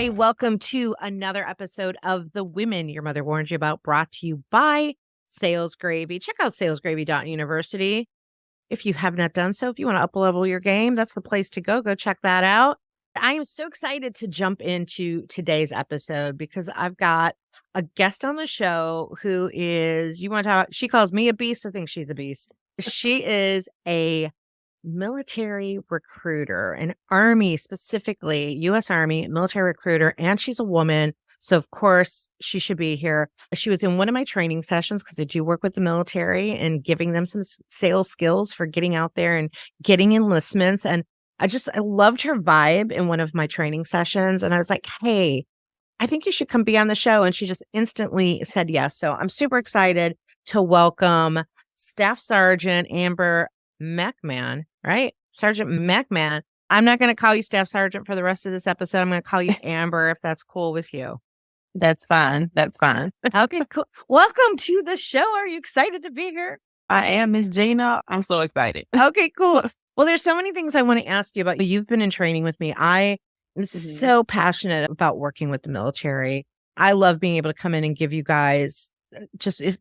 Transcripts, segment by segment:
everybody. Welcome to another episode of The Women Your Mother Warned You About, brought to you by Sales Gravy. Check out salesgravy.university. If you have not done so, if you want to up-level your game, that's the place to go. Go check that out. I am so excited to jump into today's episode because I've got a guest on the show who is, you want to talk, she calls me a beast. I think she's a beast. She is a military recruiter, an Army, specifically U.S. Army military recruiter, and she's a woman. So, of course, she should be here. She was in one of my training sessions because I do work with the military and giving them some sales skills for getting out there and getting enlistments. And I loved her vibe in one of my training sessions. And I was like, hey, I think you should come be on the show. And she just instantly said yes. So I'm super excited to welcome Staff Sergeant Amber McMahan, right? Sergeant McMahan. I'm not going to call you Staff Sergeant for the rest of this episode. I'm going to call you Amber if that's cool with you. That's fine. That's fine. Okay, cool. Welcome to the show. Are you excited to be here? I am, Miss Gina. I'm so excited. Okay, cool. Well, there's so many things I want to ask you about. You've been in training with me. I'm so passionate about working with the military. I love being able to come in and give you guys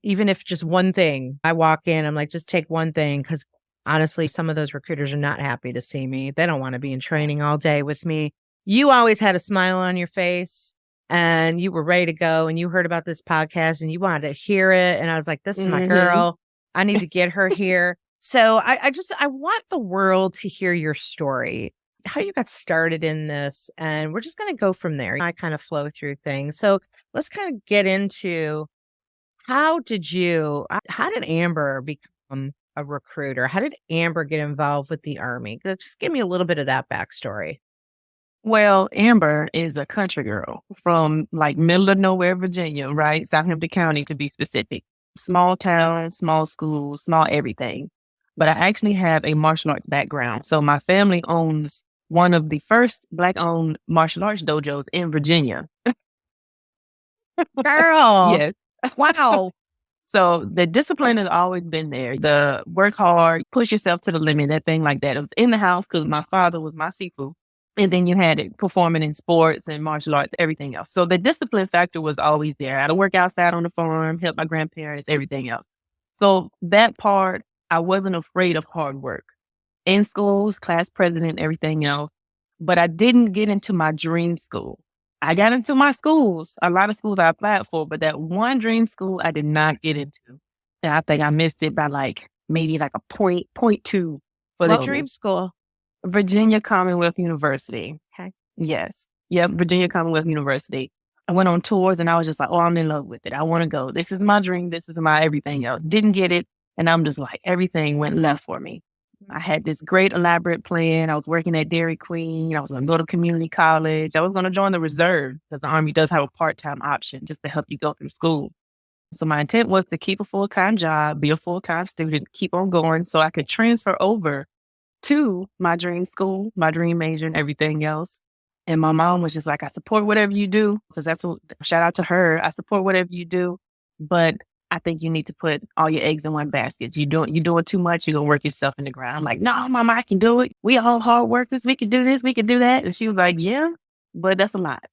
even if just one thing. I walk in, I'm like, just take one thing, because honestly, some of those recruiters are not happy to see me. They don't want to be in training all day with me. You always had a smile on your face and you were ready to go, and you heard about this podcast and you wanted to hear it. And I was like, this is my girl. I need to get her here. So I want the world to hear your story, how you got started in this. And we're just going to go from there. I kind of flow through things. So let's kind of get into how did Amber become a recruiter? How did Amber get involved with the Army? Just give me a little bit of that backstory. Well, Amber is a country girl from like middle of nowhere, Virginia, right? Southampton County to be specific. Small town, small school, small everything. But I actually have a martial arts background. So my family owns one of the first Black-owned martial arts dojos in Virginia. Girl. Yes. Wow. So the discipline has always been there. The work hard, push yourself to the limit, that thing like that. It was in the house because my father was my sifu. And then you had it performing in sports and martial arts, everything else. So the discipline factor was always there. I had to work outside on the farm, help my grandparents, everything else. So that part, I wasn't afraid of hard work. In schools, class president, everything else. But I didn't get into my dream school. I got into my schools, a lot of schools I applied for, but that one dream school I did not get into. And I think I missed it by maybe a point two. For what dream school? Virginia Commonwealth University. Okay. Yes. Yep. Virginia Commonwealth University. I went on tours and I was just like, oh, I'm in love with it. I want to go. This is my dream. This is my everything else. Didn't get it. And I'm just like, everything went left for me. I had this great elaborate plan. I was working at Dairy Queen. I was going to go to community college. I was going to join the reserve because the Army does have a part-time option just to help you go through school. So my intent was to keep a full-time job, be a full-time student, keep on going so I could transfer over to my dream school, my dream major and everything else. And my mom was just like, I support whatever you do, because shout out to her. I support whatever you do, but I think you need to put all your eggs in one basket. You're doing too much. You're going to work yourself in the ground. I'm like, no, Mama, I can do it. We all hard workers. We can do this. We can do that. And she was like, yeah, but that's a lot.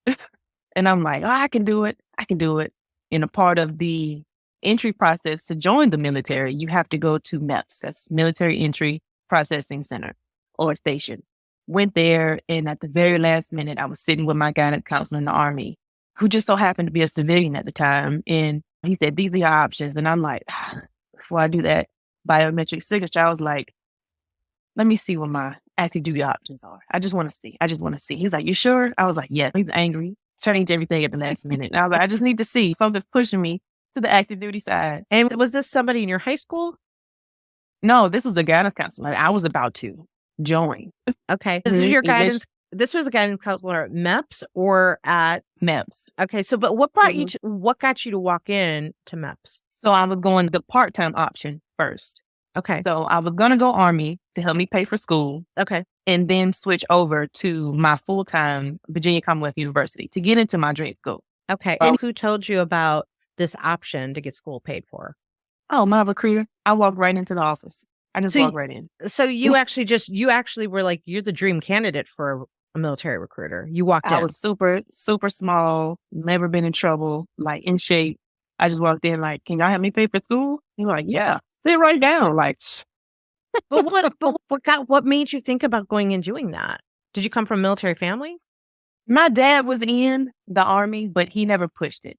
And I'm like, oh, I can do it. I can do it. And a part of the entry process to join the military, you have to go to MEPS. That's Military Entry Processing Center or Station. Went there. And at the very last minute, I was sitting with my guidance counselor in the Army, who just so happened to be a civilian at the time. And he said, these are your options. And I'm like, before I do that biometric signature, I was like, let me see what my active duty options are. I just want to see. He's like, you sure? I was like, yes. He's angry, turning to everything at the last minute. And I was like, I just need to see. Something's pushing me to the active duty side. And was this somebody in your high school? No, this was the guidance counselor. I was about to join. Okay. This is your guidance. This was a guidance counselor at MEPS or at MEPS. Okay. So, but what brought you what got you to walk in to MEPS? So I was going the part-time option first. Okay. So I was going to go Army to help me pay for school. Okay. And then switch over to my full-time Virginia Commonwealth University to get into my dream school. Okay. And who told you about this option to get school paid for? Oh, my recruiter. I walked right into the office. I just walked right in. So you actually were like, you're the dream candidate for a military recruiter? You walked I in. was super, super small, never been in trouble, like in shape. I just walked in like, can y'all help me pay for school? You're like, yeah, sit right down. Like, What made you think about going and doing that? Did you come from a military family? my dad was in the Army, but he never pushed it.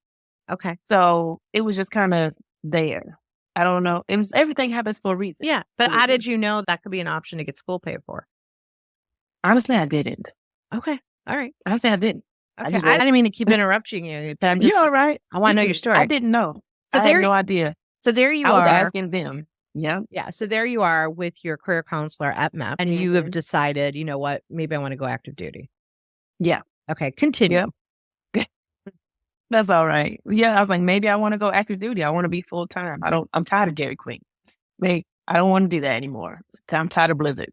Okay. So it was just kind of there. I don't know. It was everything happens for a reason. Yeah. But how did you know that could be an option to get school paid for? Honestly, I didn't. Okay. All right. Honestly, I didn't. Okay. I didn't mean to keep interrupting you, but I'm just, You're all right. I want to know your story. I didn't know. So I had no idea. So there you I was are. asking them. Yeah. Yeah. So there you are with your career counselor at MEP, and you have decided, you know what, maybe I want to go active duty. Yeah. Okay. Continue. Yep. That's all right. Yeah. I was like, maybe I want to go active duty. I want to be full time. I'm tired of Dairy Queen. I don't want to do that anymore. I'm tired of Blizzard.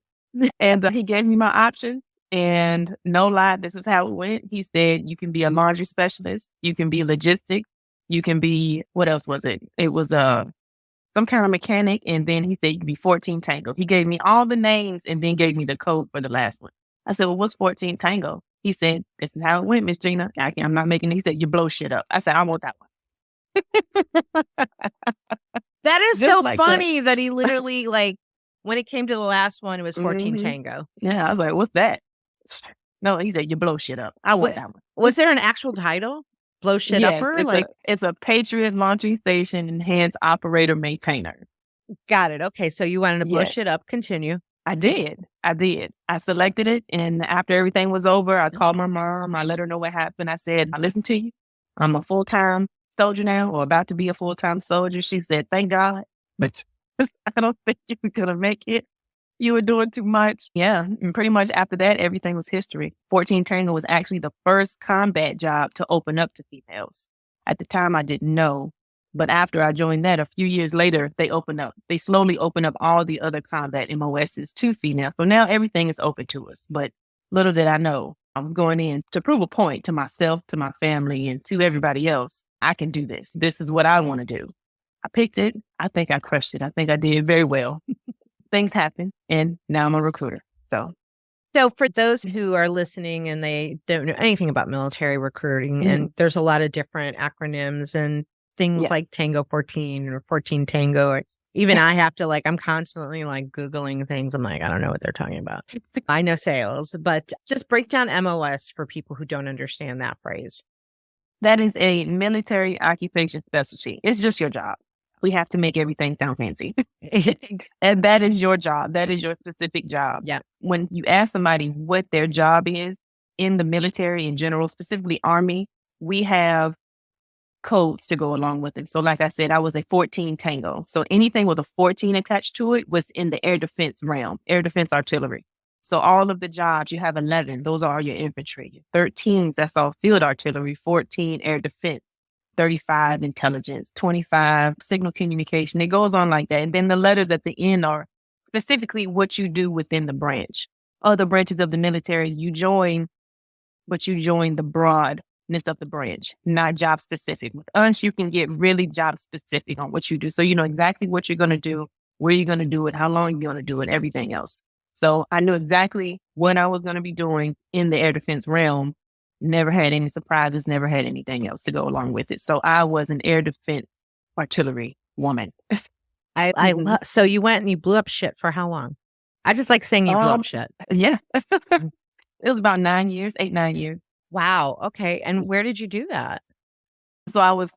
And he gave me my option. And no lie, this is how it went. He said, you can be a laundry specialist. You can be logistics. You can be, what else was it? It was some kind of mechanic. And then he said, you can be 14 Tango. He gave me all the names and then gave me the code for the last one. I said, well, what's 14 Tango? He said, this is how it went, Miss Gina. I'm not making it. He said, you blow shit up. I said, I want that one. That is Just so like funny that he literally, like, when it came to the last one, it was 14 Tango. Yeah, I was like, what's that? No, he said, you blow shit up. I want that one. Was there an actual title? Blow shit upper? It's a Patriot Laundry Station Enhanced Operator Maintainer. Got it. Okay, so you wanted to blow shit up. Continue. I did. I selected it, and after everything was over, I called my mom. I let her know what happened. I said, I listen to you. I'm a full-time soldier now, or about to be a full-time soldier. She said, thank God, but I don't think you were going to make it. You were doing too much. Yeah. And pretty much after that, everything was history. 14 Tango was actually the first combat job to open up to females. At the time, I didn't know. But after I joined that, a few years later, they opened up. They slowly opened up all the other combat MOSs to females. So now everything is open to us. But little did I know, I was going in to prove a point to myself, to my family, and to everybody else. I can do this. This is what I want to do. I picked it. I think I crushed it. I think I did very well. Things happen, and now I'm a recruiter. So for those who are listening and they don't know anything about military recruiting, and there's a lot of different acronyms and things like Tango 14 or 14 Tango, or even I have to, like, I'm constantly like Googling things. I'm like, I don't know what they're talking about. I know sales, but just break down MOS for people who don't understand that phrase. That is a military occupation specialty. It's just your job. We have to make everything sound fancy. And that is your job. That is your specific job. Yeah. When you ask somebody what their job is in the military in general, specifically Army, we have codes to go along with it. So like I said, I was a 14 Tango. So anything with a 14 attached to it was in the air defense realm, air defense artillery. So all of the jobs, you have 11, those are your infantry. 13, that's all field artillery. 14, air defense. 35, intelligence. 25, signal communication. It goes on like that. And then the letters at the end are specifically what you do within the branch. Other branches of the military, you join, but you join the broadness of the branch, not job specific. With us, you can get really job specific on what you do. So you know exactly what you're going to do, where you're going to do it, how long you're going to do it, everything else. So I knew exactly what I was going to be doing in the air defense realm. Never had any surprises, never had anything else to go along with it. So I was an air defense artillery woman. I love, so you went and you blew up shit for how long? I just like saying you blew up shit. Yeah. It was about 9 years, 8-9 years. Wow. Okay. And where did you do that? So I was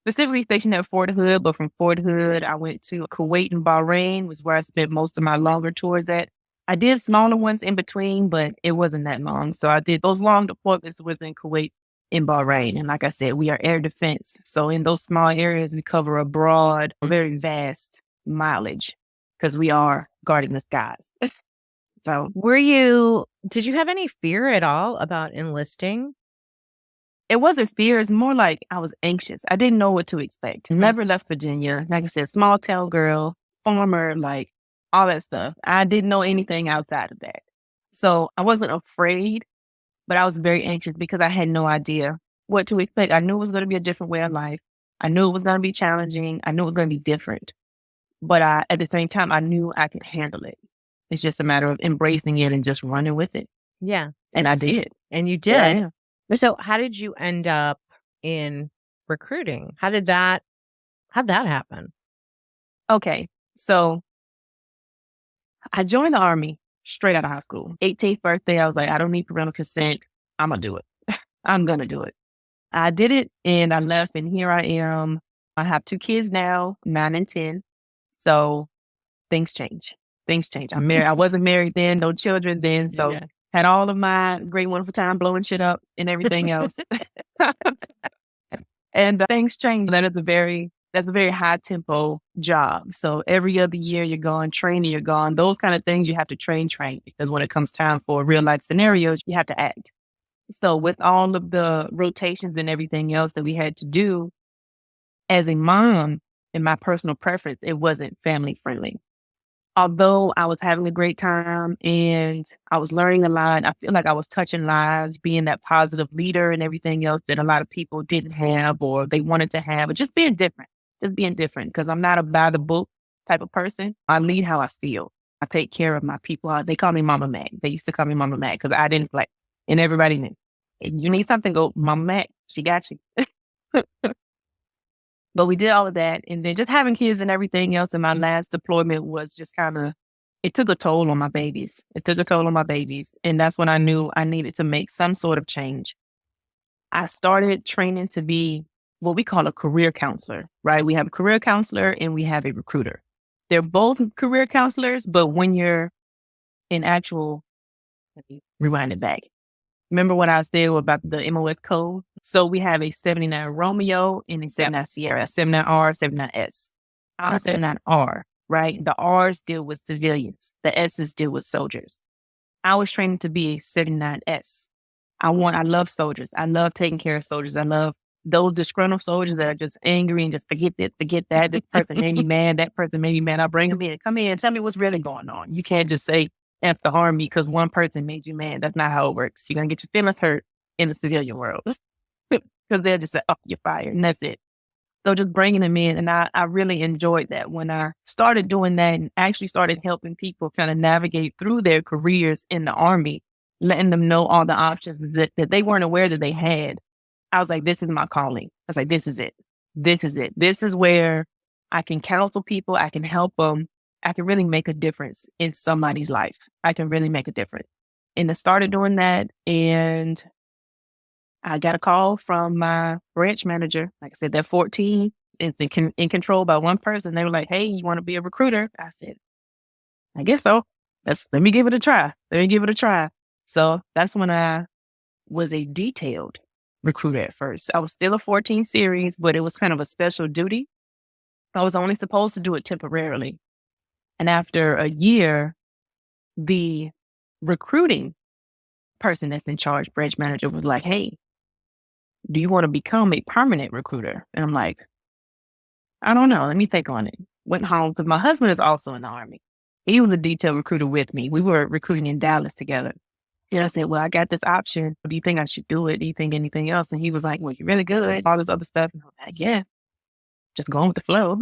specifically stationed at Fort Hood, but from Fort Hood, I went to Kuwait and Bahrain, was where I spent most of my longer tours at. I did smaller ones in between, but it wasn't that long. So I did those long deployments within Kuwait and Bahrain. And like I said, we are air defense. So in those small areas, we cover a broad, very vast mileage because we are guarding the skies. So did you have any fear at all about enlisting? It wasn't fear. It's more like I was anxious. I didn't know what to expect. Never left Virginia. Like I said, small town girl, farmer, like all that stuff. I didn't know anything outside of that. So I wasn't afraid, but I was very anxious because I had no idea what to expect. I knew it was going to be a different way of life. I knew it was going to be challenging. I knew it was going to be different. But at the same time, I knew I could handle it. It's just a matter of embracing it and just running with it. Yeah. And I did. And you Here I did. am. So how did you end up in recruiting? How'd that happen? Okay. So I joined the Army straight out of high school. 18th birthday, I was like, I don't need parental consent. I'm going to do it. I'm going to do it. I did it and I left, and here I am. I have 2 kids now, 9 and 10. So things change. Things change. I'm married. I wasn't married then, no children then. So had all of my great, wonderful time blowing shit up and everything else. And things change. That's a very high tempo job. So every other year you're gone, training, you're gone. Those kind of things you have to train, because when it comes time for real life scenarios, you have to act. So with all of the rotations and everything else that we had to do as a mom, in my personal preference, it wasn't family friendly. Although I was having a great time and I was learning a lot, I feel like I was touching lives, being that positive leader and everything else that a lot of people didn't have or they wanted to have, or just being different, because I'm not a by the book type of person. I lead how I feel. I take care of my people. They call me Mama Mac. They used to call me Mama Mac because I didn't play. And everybody knew. If you need something, go Mama Mac. She got you. But we did all of that. And then just having kids and everything else in my last deployment was just it took a toll on my babies. And that's when I knew I needed to make some sort of change. I started training to be what we call a career counselor, right? We have a career counselor and we have a recruiter. They're both career counselors, but when you're in actual, let me rewind it back. Remember what I said about the MOS code? So we have a 79 Romeo and a 79 Sierra, 79R, 79S. I'm a 79R, right? The R's deal with civilians. The S's deal with soldiers. I was training to be a 79S. I love soldiers. I love taking care of soldiers. I love those disgruntled soldiers that are just angry and just forget this, forget that. This person made me mad. That person made me mad. I bring them in. Come in. Tell me what's really going on. You can't just say, F the Army because one person made you mad. That's not how it works. You're going to get your feelings hurt in the civilian world because they'll just say, oh, you're fired. And that's it. So just bringing them in. And I really enjoyed that when I started doing that and actually started helping people kind of navigate through their careers in the Army, letting them know all the options that they weren't aware that they had. I was like, this is my calling. I was like, this is it. This is it. This is where I can counsel people. I can help them. I can really make a difference in somebody's life. I can really make a difference. And I started doing that. And I got a call from my branch manager. Like I said, that 14 is in control by one person. They were like, hey, you want to be a recruiter? I said, I guess so. Let me give it a try. So that's when I was a detailed recruiter at first. I was still a 14 series, but it was kind of a special duty. I was only supposed to do it temporarily. And after a year, the recruiting person that's in charge, branch manager, was like, hey, do you want to become a permanent recruiter? And I'm like, I don't know. Let me think on it. Went home because my husband is also in the Army. He was a detail recruiter with me. We were recruiting in Dallas together. And I said, well, I got this option. Do you think I should do it? Do you think anything else? And he was like, well, you're really good. All this other stuff. And I'm like, yeah, just going with the flow.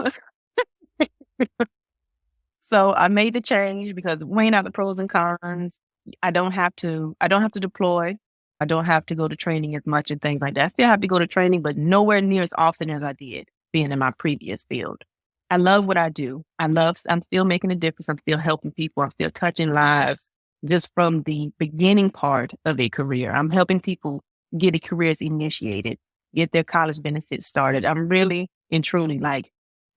So I made the change because weighing out the pros and cons, I don't have to deploy. I don't have to go to training as much and things like that. I still have to go to training, but nowhere near as often as I did being in my previous field. I love what I do. I'm still making a difference. I'm still helping people. I'm still touching lives just from the beginning part of a career. I'm helping people get their careers initiated, get their college benefits started. I'm really and truly like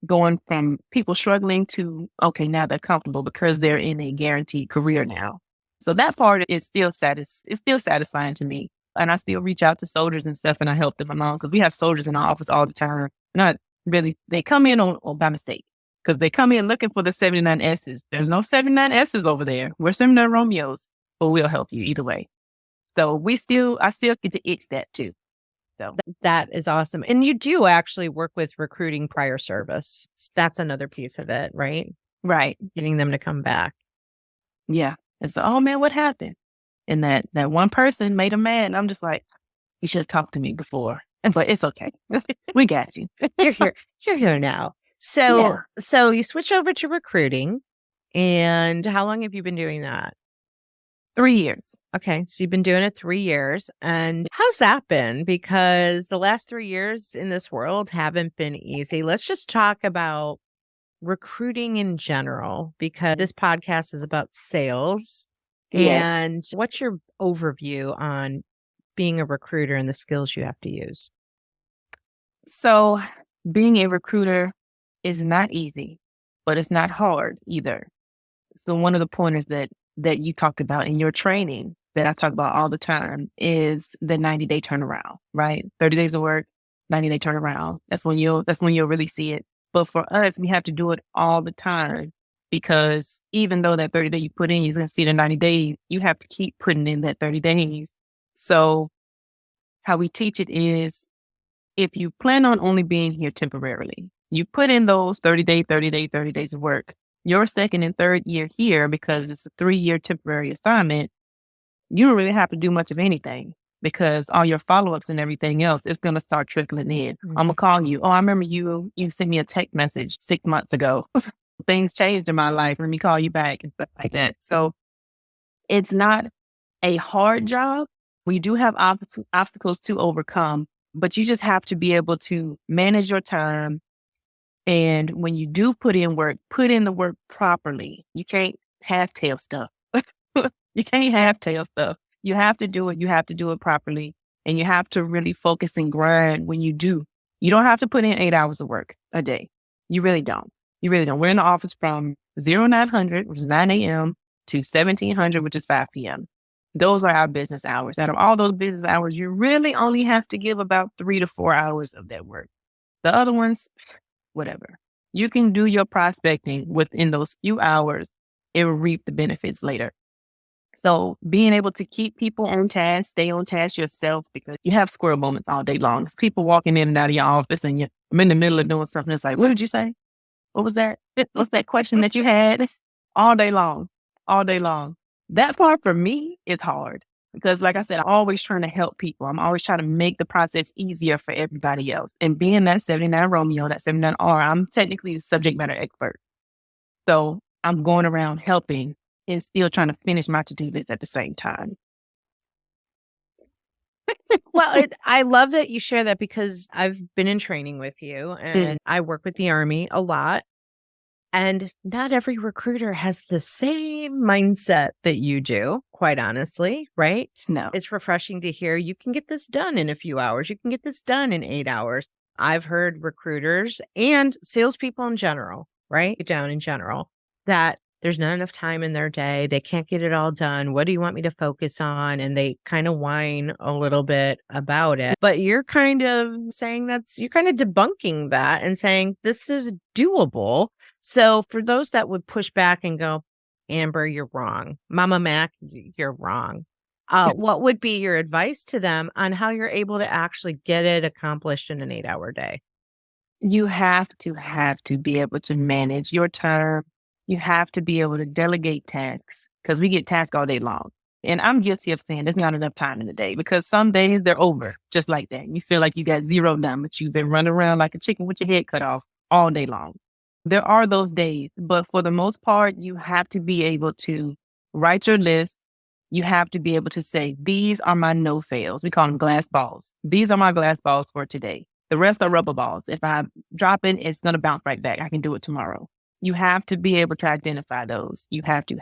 going from people struggling to, okay, now they're comfortable because they're in a guaranteed career now. So that part is still satisfying to me. And I still reach out to soldiers and stuff and I help them along because we have soldiers in our office all the time. Not really, they come in on by mistake because they come in looking for the 79 S's. There's no 79 S's over there. We're 79 Romeos, but we'll help you either way. So I still get to itch that too. So that is awesome. And you do actually work with recruiting prior service. That's another piece of it, right? Right. Getting them to come back. Yeah. And so, oh man, what happened? And that one person made him mad. And I'm just like, you should have talked to me before. But it's okay. We got you. You're here now. So you switch over to recruiting. And how long have you been doing that? 3 years. Okay, so you've been doing it 3 years, and how's that been? Because the last 3 years in this world haven't been easy. Let's just talk about recruiting in general, because this podcast is about sales. Yes. And what's your overview on being a recruiter and the skills you have to use? So being a recruiter is not easy, but it's not hard either. So one of the pointers that you talked about in your training that I talk about all the time is the 90-day turnaround, right? 30 days of work, 90-day turnaround. That's when you'll really see it. But for us, we have to do it all the time because even though that 30 day you put in, you're going to see the 90 days, you have to keep putting in that 30 days. So how we teach it is if you plan on only being here temporarily, you put in those 30 days of work. Your second and third year here, because it's a 3-year temporary assignment, you don't really have to do much of anything because all your follow-ups and everything else is going to start trickling in. I'm going to call you. Oh, I remember you sent me a text message 6 months ago. Things changed in my life. Let me call you back and stuff like that. So it's not a hard job. We do have obstacles to overcome, but you just have to be able to manage your time. And when you do put in the work properly. You can't half tail stuff. You can't half tail stuff. You have to do it. You have to do it properly. And you have to really focus and grind when you do. You don't have to put in 8 hours of work a day. You really don't. You really don't. We're in the office from 0900, which is 9 a.m. to 1700, which is 5 p.m. Those are our business hours. Out of all those business hours, you really only have to give about 3 to 4 hours of that work. The other ones, whatever. You can do your prospecting within those few hours. It will reap the benefits later. So being able to keep people on task, stay on task yourself, because you have squirrel moments all day long. It's people walking in and out of your office and I'm in the middle of doing something. It's like, what did you say? What was that? What's that question that you had? All day long, all day long. That part for me is hard because like I said, I'm always trying to help people. I'm always trying to make the process easier for everybody else. And being that 79 Romeo, that 79R, I'm technically the subject matter expert. So I'm going around helping and still trying to finish my to-do list at the same time. Well, I love that you share that because I've been in training with you and I work with the Army a lot. And not every recruiter has the same mindset that you do, quite honestly, right? No. It's refreshing to hear you can get this done in a few hours. You can get this done in 8 hours. I've heard recruiters and salespeople in general, right? Down in general, that there's not enough time in their day. They can't get it all done. What do you want me to focus on? And they kind of whine a little bit about it. But you're kind of saying you're kind of debunking that and saying this is doable. So for those that would push back and go, Amber, you're wrong. Mama Mac, you're wrong. What would be your advice to them on how you're able to actually get it accomplished in an 8-hour day? You have to be able to manage your time. You have to be able to delegate tasks because we get tasks all day long. And I'm guilty of saying there's not enough time in the day because some days they're over just like that. You feel like you got zero done, but you've been running around like a chicken with your head cut off all day long. There are those days, but for the most part, you have to be able to write your list. You have to be able to say, these are my no fails. We call them glass balls. These are my glass balls for today. The rest are rubber balls. If I drop it, it's going to bounce right back. I can do it tomorrow. You have to be able to identify those. You have to.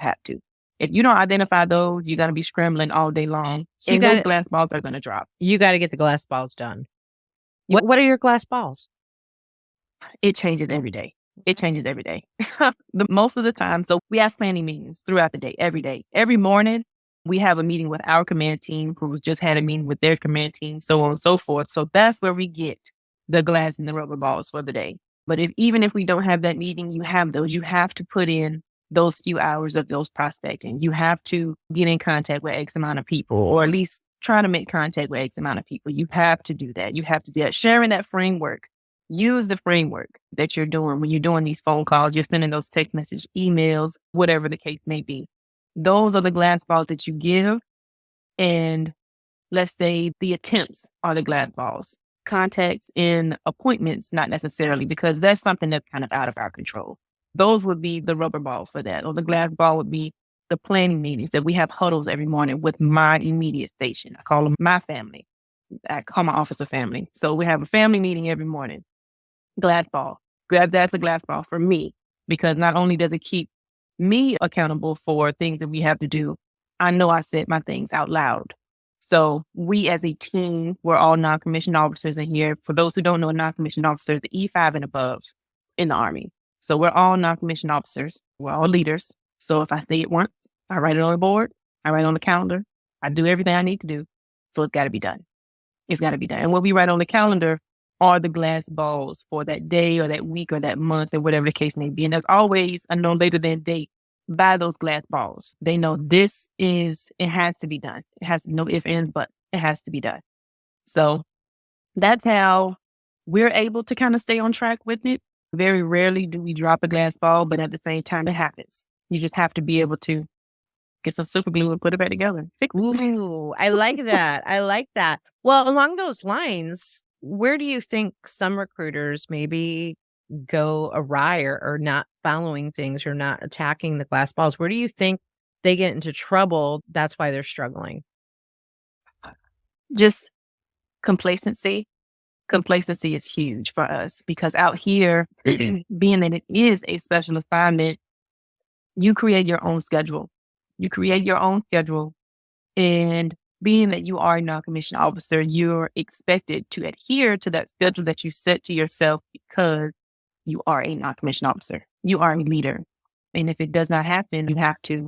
If you don't identify those, you're going to be scrambling all day long. So and those glass balls are going to drop. You got to get the glass balls done. What are your glass balls? It changes every day. Most of the time. So we have planning meetings throughout the day, every day. Every morning, we have a meeting with our command team who just had a meeting with their command team, so on and so forth. So that's where we get the glass and the rubber balls for the day. But even if we don't have that meeting, you have those. You have to put in those few hours of those prospecting. You have to get in contact with X amount of people, or at least try to make contact with X amount of people. You have to do that. You have to be sharing that framework. Use the framework that you're doing when you're doing these phone calls, you're sending those text message, emails, whatever the case may be. Those are the glass balls that you give. And let's say the attempts are the glass balls. Contacts in appointments, not necessarily, because that's something that's kind of out of our control. Those would be the rubber ball for that. Or the glass ball would be the planning meetings that we have huddles every morning with my immediate station. I call them my family. I call my officer family. So we have a family meeting every morning. Glass ball. That's a glass ball for me, because not only does it keep me accountable for things that we have to do, I know I said my things out loud. So we as a team, we're all non-commissioned officers in here. For those who don't know, a non-commissioned officer is the E5 and above in the Army. So we're all non-commissioned officers. We're all leaders. So if I say it once, I write it on the board, I write it on the calendar, I do everything I need to do. So it's got to be done. It's got to be done. And what we write on the calendar are the glass balls for that day or that week or that month or whatever the case may be. And there's always a no later than date by those glass balls. They know it has to be done. It has no if, ands, but it has to be done. So that's how we're able to kind of stay on track with it. Very rarely do we drop a glass ball, but at the same time, it happens. You just have to be able to get some super glue and put it back together. Ooh, I like that. I like that. Well, along those lines, where do you think some recruiters maybe go awry or not following things or not attacking the glass balls? Where do you think they get into trouble? That's why they're struggling. Just complacency. Complacency is huge for us, because out here, being that it is a special assignment, you create your own schedule. You create your own schedule. And being that you are a non-commissioned officer, you're expected to adhere to that schedule that you set to yourself, because you are a non-commissioned officer. You are a leader. And if it does not happen, you have to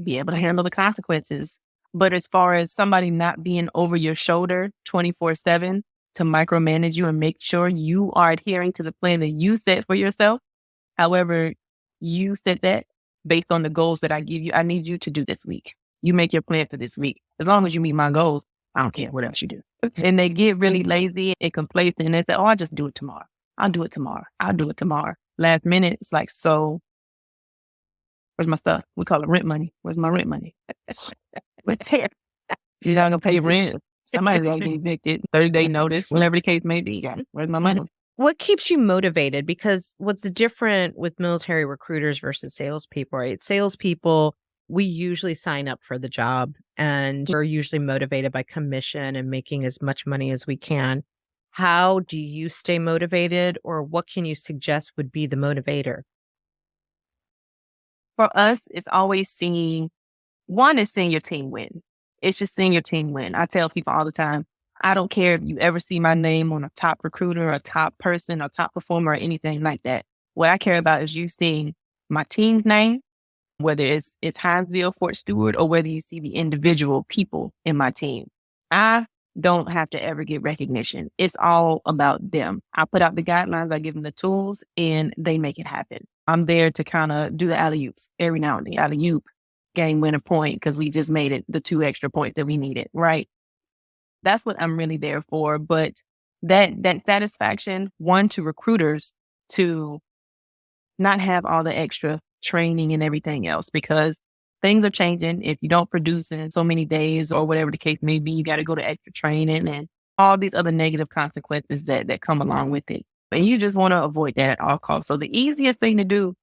be able to handle the consequences. But as far as somebody not being over your shoulder 24/7 to micromanage you and make sure you are adhering to the plan that you set for yourself, however you set that based on the goals that I give you, I need you to do this week. You make your plan for this week. As long as you meet my goals, I don't care what else you do. And they get really lazy and complacent, and they say, oh, I'll just do it tomorrow. I'll do it tomorrow. I'll do it tomorrow. Last minute, it's like, so where's my stuff? We call it rent money. Where's my rent money? You're not going to pay rent. Somebody's going to get evicted. 30-day notice, whatever the case may be. Where's my money? What keeps you motivated? Because what's different with military recruiters versus salespeople, right? Salespeople, we usually sign up for the job and we're usually motivated by commission and making as much money as we can. How do you stay motivated, or what can you suggest would be the motivator? For us, it's always seeing your team win. It's just seeing your team win. I tell people all the time, I don't care if you ever see my name on a top recruiter, a top person, a top performer, or anything like that. What I care about is you seeing my team's name, whether it's Hinesville, Fort Stewart, or whether you see the individual people in my team. I don't have to ever get recognition. It's all about them. I put out the guidelines, I give them the tools, and they make it happen. I'm there to kind of do the alley-oops every now and then. Alley-oop, game winner point, because we just made it the 2 extra points that we needed, right? That's what I'm really there for. But that satisfaction, one, to recruiters to not have all the extra training and everything else, because things are changing. If you don't produce in so many days or whatever the case may be, you got to go to extra training and all these other negative consequences that come along with it. And you just want to avoid that at all costs. So the easiest thing to do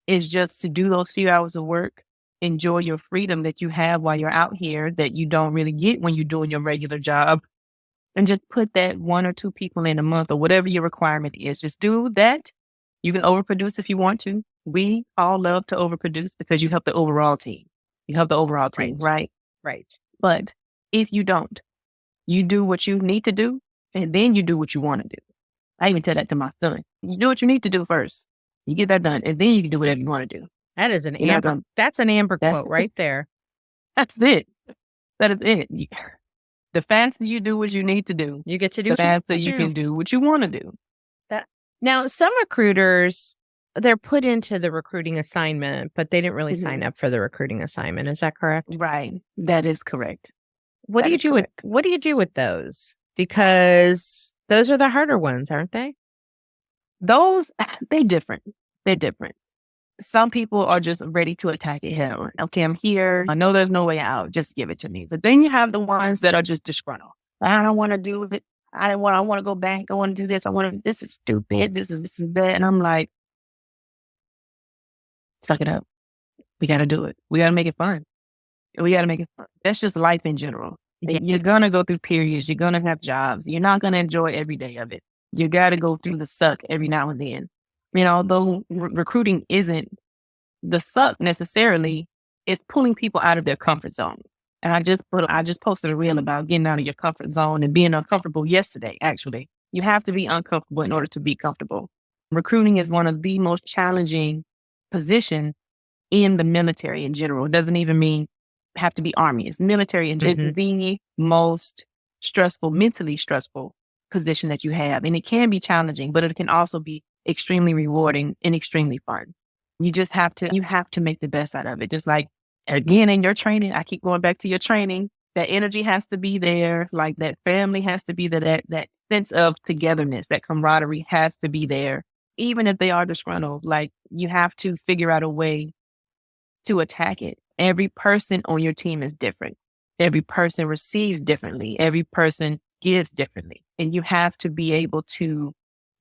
is just to do those few hours of work, enjoy your freedom that you have while you're out here that you don't really get when you're doing your regular job, and just put that 1 or 2 people in a month or whatever your requirement is. Just do that. You can overproduce if you want to. We all love to overproduce because you help the overall team. You help the overall team, right? Right. But if you don't, you do what you need to do, and then you do what you want to do. I even tell that to my son. You do what you need to do first. You get that done, and then you can do whatever you want to do. That is an Amber. That's an Amber quote right there. That's it. That is it. The faster you do what you need to do, you get to do the faster you can do what you want to do. Now, some recruiters, they're put into the recruiting assignment, but they didn't really sign up for the recruiting assignment. Is that correct? Right. That is correct. What do you do with those? Because those are the harder ones, aren't they? Those, they're different. They're different. Some people are just ready to attack it head on. Okay, I'm here. I know there's no way out. Just give it to me. But then you have the ones that are just disgruntled. I don't want to do it. I want to go back. I want to do this. This is stupid. This is that. And I'm like, suck it up. We got to do it. We got to make it fun. We got to make it fun. That's just life in general. Yeah. You're going to go through periods. You're going to have jobs. You're not going to enjoy every day of it. You got to go through the suck every now and then. Although recruiting isn't the suck necessarily, it's pulling people out of their comfort zone. And I just posted a reel about getting out of your comfort zone and being uncomfortable yesterday, actually. You have to be uncomfortable in order to be comfortable. Recruiting is one of the most challenging positions in the military in general. It doesn't even mean have to be Army. It's military and it's the most stressful, mentally stressful position that you have. And it can be challenging, but it can also be extremely rewarding and extremely fun. You have to make the best out of it. Just like, again, in your training, I keep going back to your training, that energy has to be there. Like that family has to be there. That sense of togetherness, that camaraderie has to be there. Even if they are disgruntled, like you have to figure out a way to attack it. Every person on your team is different. Every person receives differently. Every person gives differently. And you have to be able to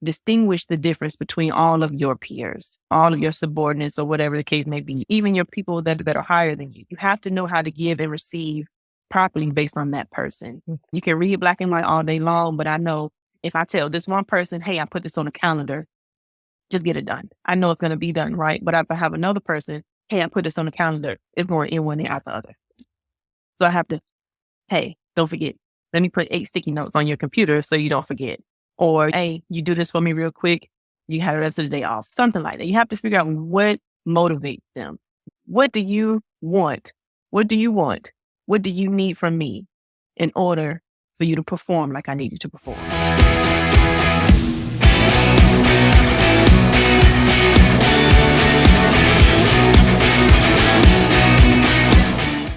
distinguish the difference between all of your peers, all of your subordinates, or whatever the case may be, even your people that are higher than you. You have to know how to give and receive properly based on that person. You can read black and white all day long, but I know if I tell this one person, hey, I put this on the calendar, just get it done. I know it's going to be done, right? But if I have another person, hey, I put this on the calendar, it's going in one ear out the other. So I have to, hey, don't forget. Let me put 8 sticky notes on your computer so you don't forget. Or, hey, you do this for me real quick. You have the rest of the day off. Something like that. You have to figure out what motivates them. What do you want? What do you want? What do you need from me in order for you to perform like I need you to perform?